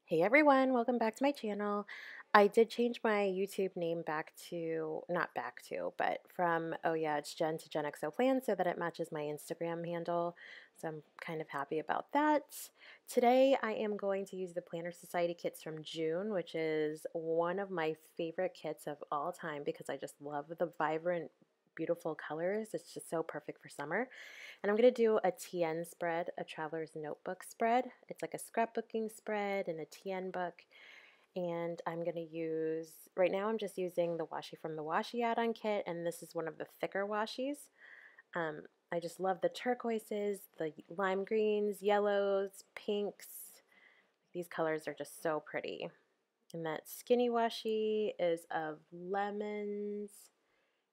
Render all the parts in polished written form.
Hey everyone, welcome back to my channel. I did change my YouTube name back to, not back to, but from Oh Yeah, It's Jen to Gen XO Plan so that it matches my Instagram handle. So I'm kind of happy about that. Today I am going to use the Planner Society kits from June, which is one of my favorite kits of all time because I just love the vibrant, beautiful colors. It's just so perfect for summer. And I'm going to do a TN spread, a traveler's notebook spread. It's like a scrapbooking spread and a TN book. And I'm going to use, right now I'm just using the washi from the washi add-on kit, and this is one of the thicker washies. I just love the turquoises, the lime greens, yellows, pinks. These colors are just so pretty. And that skinny washi is of lemons,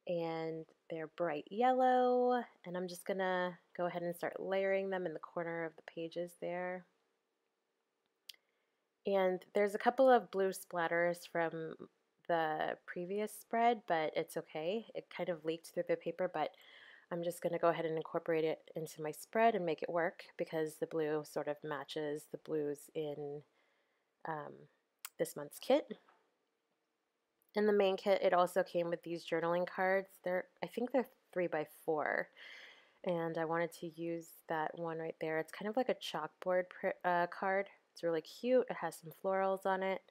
and they're bright yellow, and I'm just gonna go ahead and start layering them in the corner of the pages there. And there's a couple of blue splatters from the previous spread, but it's okay. It kind of leaked through the paper, but I'm just gonna go ahead and incorporate it into my spread and make it work because the blue sort of matches the blues in this month's kit. In the main kit, it also came with these journaling cards. I think they're 3x4, and I wanted to use that one right there. It's kind of like a chalkboard card. It's really cute. It has some florals on it.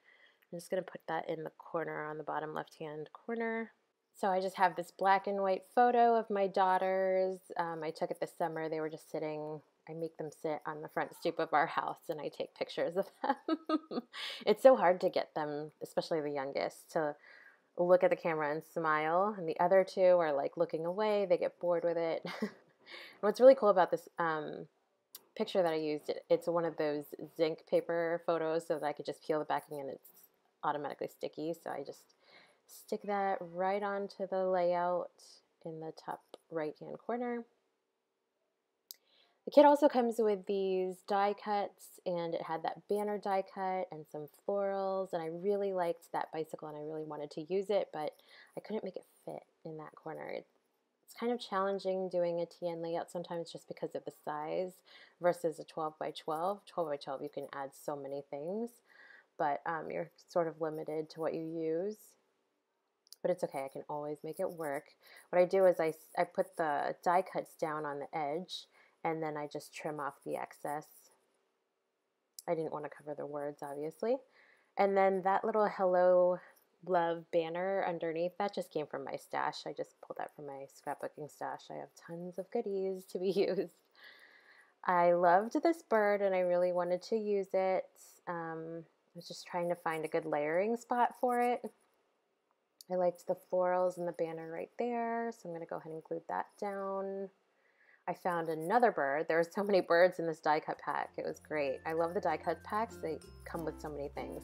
I'm just going to put that in the corner on the bottom left-hand corner. So I just have this black and white photo of my daughters. I took it this summer. They were just sitting. I make them sit on the front stoop of our house, and I take pictures of them. It's so hard to get them, especially the youngest, to look at the camera and smile, and the other two are like looking away. They get bored with it. And what's really cool about this picture that I used, it's one of those zinc paper photos so that I could just peel the backing and it's automatically sticky. So I just stick that right onto the layout in the top right hand corner. The kit also comes with these die cuts, and it had that banner die cut and some florals, and I really liked that bicycle and I really wanted to use it, but I couldn't make it fit in that corner. It's kind of challenging doing a TN layout sometimes just because of the size versus a 12x12. 12x12 you can add so many things, but you're sort of limited to what you use. But it's okay, I can always make it work. What I do is I put the die cuts down on the edge, and then I just trim off the excess. I didn't want to cover the words, obviously. And then that little hello love banner underneath, that just came from my stash. I just pulled that from my scrapbooking stash. I have tons of goodies to be used. I loved this bird and I really wanted to use it. I was just trying to find a good layering spot for it. I liked the florals and the banner right there, so I'm going to go ahead and glue that down. I found another bird. There were so many birds in this die cut pack. It was great. I love the die cut packs. They come with so many things.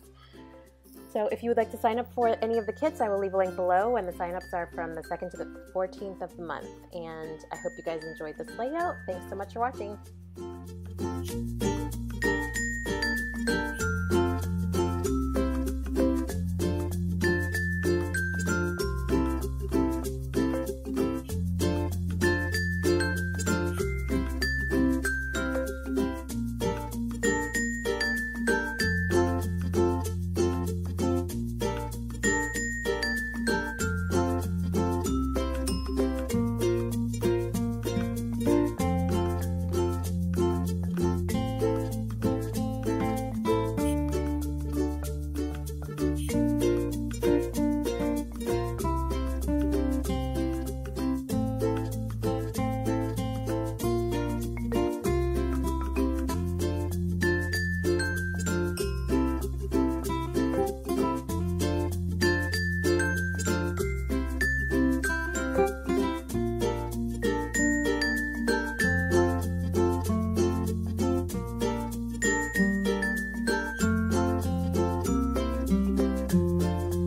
So if you would like to sign up for any of the kits, I will leave a link below, and the sign-ups are from the 2nd to the 14th of the month. And I hope you guys enjoyed this layout. Thanks so much for watching.